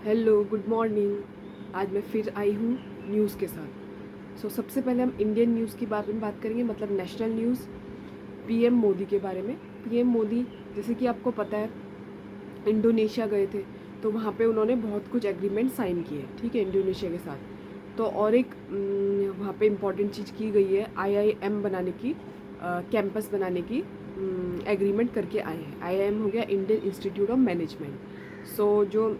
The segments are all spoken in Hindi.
Hello, good morning. आज मैं फिर आई हूँ न्यूज़ के साथ। सबसे पहले हम इंडियन न्यूज़ के बारे में बात करेंगे, मतलब नेशनल न्यूज़। पीएम मोदी के बारे में। पीएम मोदी, जैसे कि आपको पता है, इंडोनेशिया गए थे, तो वहाँ पे उन्होंने बहुत कुछ एग्रीमेंट साइन किए, ठीक है, इंडोनेशिया के साथ। तो और एक वहाँ पे इम्पॉर्टेंट चीज़ की गई है, आईआईएम बनाने की, कैंपस बनाने की एग्रीमेंट करके आए हैं। आईआईएम हो गया इंडियन इंस्टीट्यूट ऑफ मैनेजमेंट। जो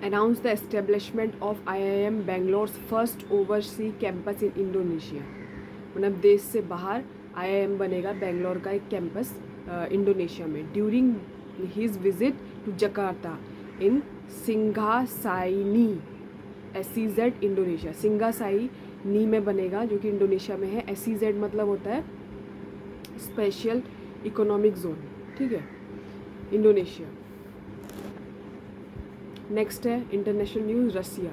announced the establishment of IIM Bangalore's first overseas campus in Indonesia। मतलब देश से बाहर IIM बनेगा बेंगलोर का एक कैंपस इंडोनेशिया में। During his visit to Jakarta in Singhasari SEZ Indonesia. Singhasari में बनेगा, जो कि इंडोनेशिया में है। SEZ मतलब होता है स्पेशल इकोनॉमिक जोन, ठीक है, इंडोनेशिया। नेक्स्ट है इंटरनेशनल न्यूज़, रसिया।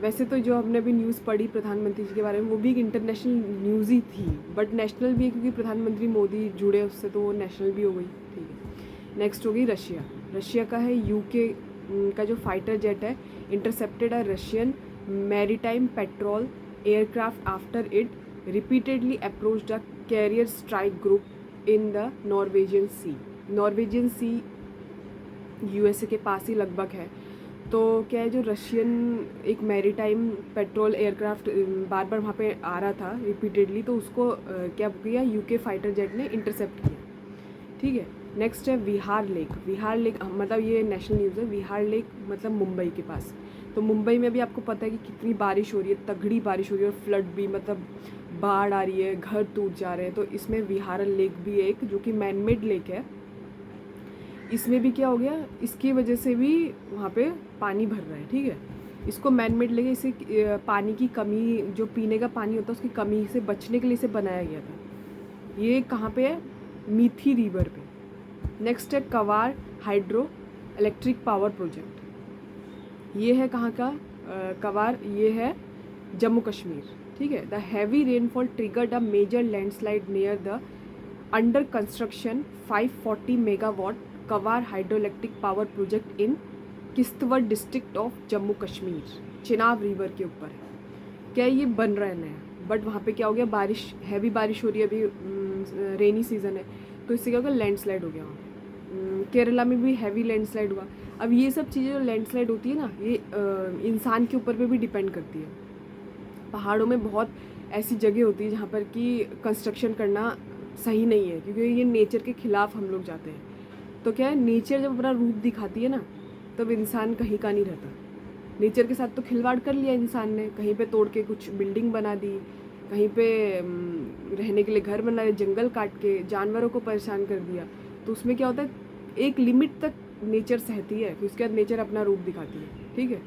वैसे तो जो हमने अभी न्यूज़ पढ़ी प्रधानमंत्री जी के बारे में, वो भी एक इंटरनेशनल न्यूज़ ही थी, बट नेशनल भी है क्योंकि प्रधानमंत्री मोदी जुड़े उससे, तो वो नेशनल भी हो गई, ठीक है। नेक्स्ट होगी रशिया। रशिया का है यूके का जो फाइटर जेट है, intercepted a Russian maritime patrol aircraft after it repeatedly approached a carrier strike group in the Norwegian sea. Norwegian sea USA के पास ही लगभग है। तो क्या है, जो रशियन एक मैरीटाइम पेट्रोल एयरक्राफ्ट बार बार वहाँ पे आ रहा था रिपीटेडली, तो उसको क्या किया, यूके फाइटर जेट ने इंटरसेप्ट किया, ठीक है। नेक्स्ट है विहार लेक। विहार लेक मतलब ये नेशनल न्यूज़ है। विहार लेक मतलब मुंबई के पास। तो मुंबई में भी आपको पता है कि कितनी बारिश हो रही है, तगड़ी बारिश हो रही है, और फ्लड भी, मतलब बाढ़ आ रही है, घर टूट जा रहे हैं। तो इसमें विहार लेक भी एक, जो कि मैनमेड लेक है, इसमें भी क्या हो गया, इसकी वजह से भी वहाँ पे पानी भर रहा है, ठीक है। इसको मैनमेड लेके इसे पानी की कमी, जो पीने का पानी होता है उसकी कमी से बचने के लिए इसे बनाया गया था। ये कहाँ पे है, मीठी रिवर पे। नेक्स्ट है कवार हाइड्रो इलेक्ट्रिक पावर प्रोजेक्ट। ये है कहाँ का, कवार, ये है जम्मू कश्मीर, ठीक है। The heavy rainfall triggered a major landslide near the under construction 540 megawatt Kwar hydro electric power project in Kishtwar district of Jammu Kashmir. Chenab river के ऊपर है। क्या ये बन रहा है नया, बट वहाँ पे क्या हो गया, बारिश, हैवी बारिश हो रही है, अभी रेनी सीजन है, तो इससे क्या होगा, लैंडस्लाइड हो गया वहाँ पे। केरला में भी हैवी लैंडस्लाइड हुआ। अब ये सब चीज़ें जो लैंडस्लाइड होती है ना, ये इंसान के ऊपर पे भी डिपेंड करती है। पहाड़ों में बहुत ऐसी जगह होती है जहाँ पर कि कंस्ट्रक्शन करना सही नहीं है, क्योंकि ये नेचर के खिलाफ हम लोग जाते हैं। तो क्या है, नेचर जब अपना रूप दिखाती है ना, तब इंसान कहीं का नहीं रहता। नेचर के साथ तो खिलवाड़ कर लिया इंसान ने, कहीं पे तोड़ के कुछ बिल्डिंग बना दी, कहीं पे रहने के लिए घर बना दिया, जंगल काट के जानवरों को परेशान कर दिया। तो उसमें क्या होता है, एक लिमिट तक नेचर सहती है, फिर उसके बाद नेचर अपना रूप दिखाती है, ठीक है।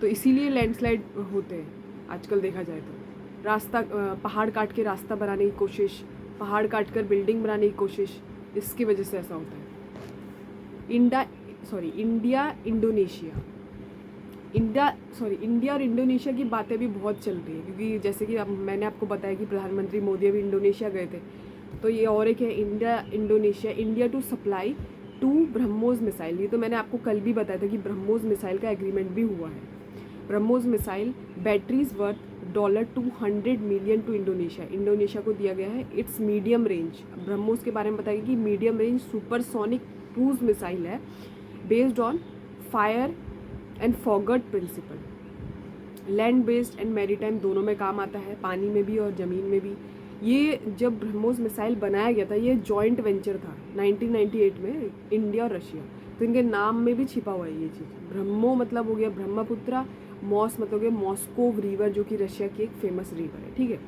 तो इसीलिए लैंडस्लाइड होते हैं आजकल देखा जाए तो। रास्ता, पहाड़ काट के रास्ता बनाने की कोशिश, पहाड़ काट कर बिल्डिंग बनाने की कोशिश, इसकी वजह से ऐसा होता है। India Indonesia. इंडिया और इंडोनेशिया की बातें भी बहुत चल रही है, क्योंकि जैसे कि अब मैंने आपको बताया कि प्रधानमंत्री मोदी अभी इंडोनेशिया गए थे। तो ये और एक है India Indonesia, India to supply 2 BrahMos missile. ये तो मैंने आपको कल भी बताया था कि ब्रह्मोस मिसाइल का एग्रीमेंट भी हुआ है। BrahMos missile batteries worth $200 million to Indonesia. Indonesia को दिया गया है। इट्स मीडियम रेंज, ब्रह्मोस के बारे में बताएगी कि medium range supersonic cruise missile है, based on fire and forget principle. Land based and maritime दोनों में काम आता है, पानी में भी और ज़मीन में भी। ये जब ब्रह्मोस मिसाइल बनाया गया था, ये जॉइंट वेंचर था 1998 में, इंडिया और रशिया। तो इनके नाम में भी छिपा हुआ है ये चीज़। ब्रह्मो मतलब हो गया ब्रह्मपुत्रा, मॉस मतलब हो गया मॉस्कोव रिवर, जो कि रशिया की एक फेमस रिवर है, ठीक है।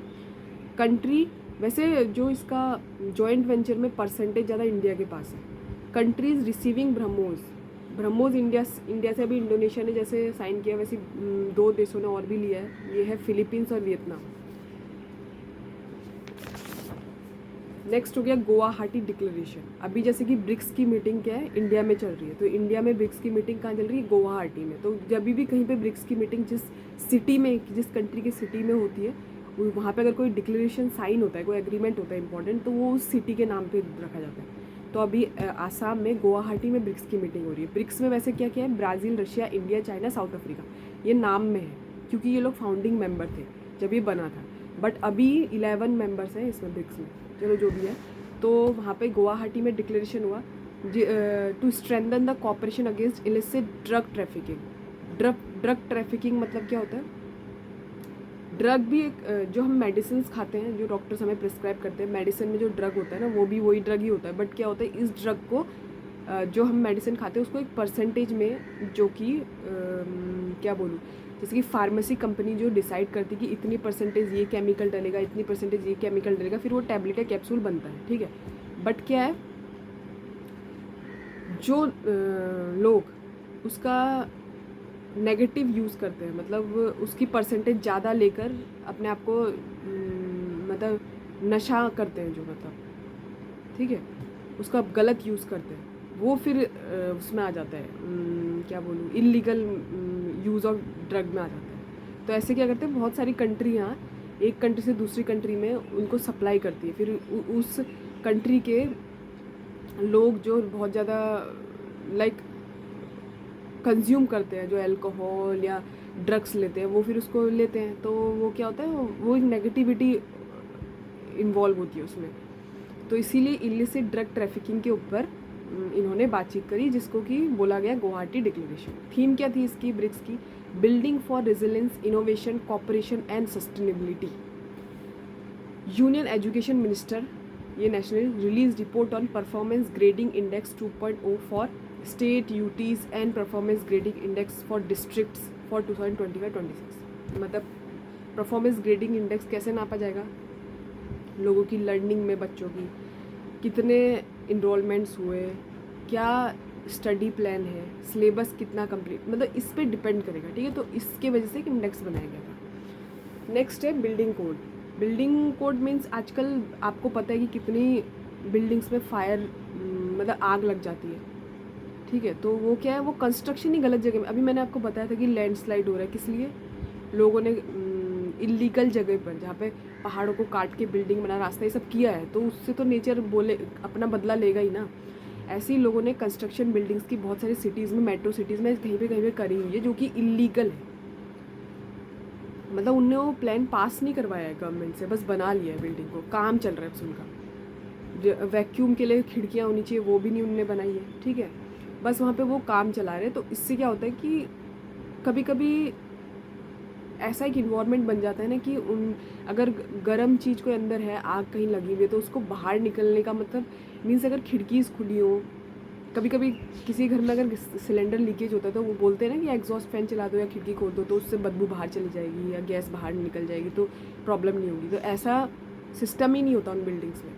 कंट्री, वैसे जो इसका जॉइंट वेंचर में परसेंटेज ज़्यादा इंडिया के पास है। कंट्रीज रिसीविंग ब्रह्मोस इंडिया से अभी इंडोनेशिया ने जैसे साइन किया, वैसे 2 देशों ने और भी लिया है। ये है फिलीपींस और वियतनाम। नेक्स्ट हो गया गुवाहाटी डिक्लेरेशन। अभी जैसे कि ब्रिक्स की मीटिंग क्या है, इंडिया में चल रही है, तो इंडिया में ब्रिक्स की मीटिंग कहाँ चल रही है, गुवाहाटी में। तो जब भी कहीं पे ब्रिक्स की मीटिंग जिस सिटी में, जिस कंट्री की सिटी में होती है, वहाँ पे अगर कोई डिक्लेरेशन साइन होता है, कोई एग्रीमेंट होता है इंपॉर्टेंट, तो वो उस सिटी के नाम पे रखा जाता है। तो अभी आसाम में गुवाहाटी में ब्रिक्स की मीटिंग हो रही है। ब्रिक्स में वैसे क्या क्या है, Brazil, Russia, India, China, south Africa, ये नाम में है क्योंकि ये लोग फाउंडिंग मेंबर थे जब ये बना था। बट अभी 11 मेंबर्स हैं इसमें ब्रिक्स में, चलो जो भी है। तो वहाँ पे गुवाहाटी में डिक्लेरेशन हुआ to strengthen the cooperation against illicit drug trafficking. Drug trafficking मतलब क्या होता है, ड्रग भी एक जो हम मेडिसिन खाते हैं, जो डॉक्टर्स हमें प्रिस्क्राइब करते हैं, मेडिसिन में जो ड्रग होता है ना वो भी वही ड्रग ही होता है। बट क्या होता है, इस ड्रग को जो हम मेडिसिन खाते हैं उसको एक परसेंटेज में, जो कि क्या बोलूँ, जैसे कि फार्मेसी कंपनी जो डिसाइड करती है कि इतनी परसेंटेज ये केमिकल डलेगा, इतनी परसेंटेज ये केमिकल डलेगा, फिर वो टैबलेट या कैप्सूल बनता है, ठीक है। बट क्या है, जो लोग उसका नेगेटिव यूज़ करते हैं, मतलब उसकी परसेंटेज ज़्यादा लेकर अपने आप को मतलब नशा करते हैं, जो मतलब, ठीक है, उसका गलत यूज़ करते हैं, वो फिर उसमें आ जाता है, क्या बोलूँ, इलीगल यूज़ ऑफ ड्रग में आ जाता है। तो ऐसे क्या करते हैं, बहुत सारी कंट्रियाँ एक कंट्री से दूसरी कंट्री में उनको सप्लाई करती है, फिर उस कंट्री के लोग जो बहुत ज़्यादा लाइक कंज्यूम करते हैं, जो अल्कोहल या ड्रग्स लेते हैं, वो फिर उसको लेते हैं, तो वो क्या होता है, वो एक नेगेटिविटी इन्वॉल्व होती है उसमें। तो इसीलिए इलिसिट ड्रग ट्रैफिकिंग के ऊपर इन्होंने बातचीत करी, जिसको कि बोला गया गुवाहाटी डिक्लेरेशन। थीम क्या थी इसकी, ब्रिक्स की, building for resilience, innovation, cooperation and sustainability. Union education minister, ये national release report on performance grading index 2.0 for state UTs and performance grading index for districts for 2025-26। मतलब परफॉर्मेंस ग्रेडिंग इंडेक्स कैसे नापा जाएगा, लोगों की लर्निंग में, बच्चों की कितने इनरोलमेंट्स हुए, क्या स्टडी प्लान है, सिलेबस कितना कंप्लीट, मतलब इस पे डिपेंड करेगा, ठीक है। तो इसके वजह से एक इंडेक्स बनाया गया था। नेक्स्ट है building code. Building code means आजकल आपको पता है कि कितनी बिल्डिंग्स में फायर मतलब आग लग जाती है, ठीक है। तो वो क्या है, वो कंस्ट्रक्शन ही गलत जगह में, अभी मैंने आपको बताया था कि लैंडस्लाइड हो रहा है, किस लिए, लोगों ने इलीगल जगह पर, जहाँ पे पहाड़ों को काट के बिल्डिंग बना, रास्ता, ये सब किया है, तो उससे तो नेचर बोले अपना बदला लेगा ही ना। ऐसे ही लोगों ने कंस्ट्रक्शन बिल्डिंग्स की बहुत सारी सिटीज़ में, मेट्रो सिटीज़ में कहीं पे करी हुई है, जो कि इलीगल है। मतलब उनने वो प्लान पास नहीं करवाया है गवर्नमेंट से, बस बना लिया है बिल्डिंग को, काम चल रहा है बस उनका। वैक्यूम के लिए खिड़कियाँ होनी चाहिए, वो भी नहीं उनने बनाई है, ठीक है, बस वहाँ पे वो काम चला रहे। तो इससे क्या होता है कि कभी कभी ऐसा एक इन्वायरमेंट बन जाता है ना कि अगर गर्म चीज़ कोई अंदर है, आग कहीं लगी हुई है, तो उसको बाहर निकलने का मतलब मीन्स अगर खिड़कीज़ खुली हो, कभी कभी किसी घर में अगर सिलेंडर लीकेज होता है तो वो बोलते हैं ना कि एग्जॉस्ट फैन चला दो या खिड़की खोल दो, तो उससे बदबू बाहर चली जाएगी या गैस बाहर निकल जाएगी, तो प्रॉब्लम नहीं होगी। तो ऐसा सिस्टम ही नहीं होता उन बिल्डिंग्स में।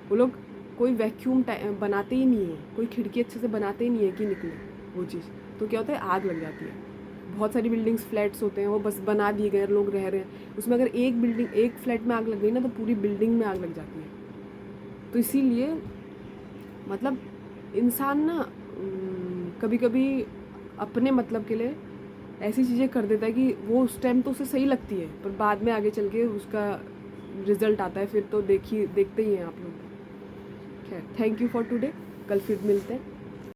वो लोग कोई वैक्यूम बनाते ही नहीं है, कोई खिड़की अच्छे से बनाते ही नहीं है कि निकले वो चीज़, तो क्या होता है, आग लग जाती है। बहुत सारी बिल्डिंग्स फ्लैट्स होते हैं, वो बस बना दिए गए, लोग रह रहे हैं उसमें, अगर एक फ्लैट में आग लग गई ना तो पूरी बिल्डिंग में आग लग जाती है। तो इसीलिए मतलब इंसान ना कभी कभी अपने मतलब के लिए ऐसी चीज़ें कर देता है कि वो उस टाइम तो उसे सही लगती है, पर बाद में आगे चल के उसका रिजल्ट आता है, फिर तो देखते ही हैं आप लोग। खैर, थैंक यू फॉर टुडे, कल फिर मिलते हैं।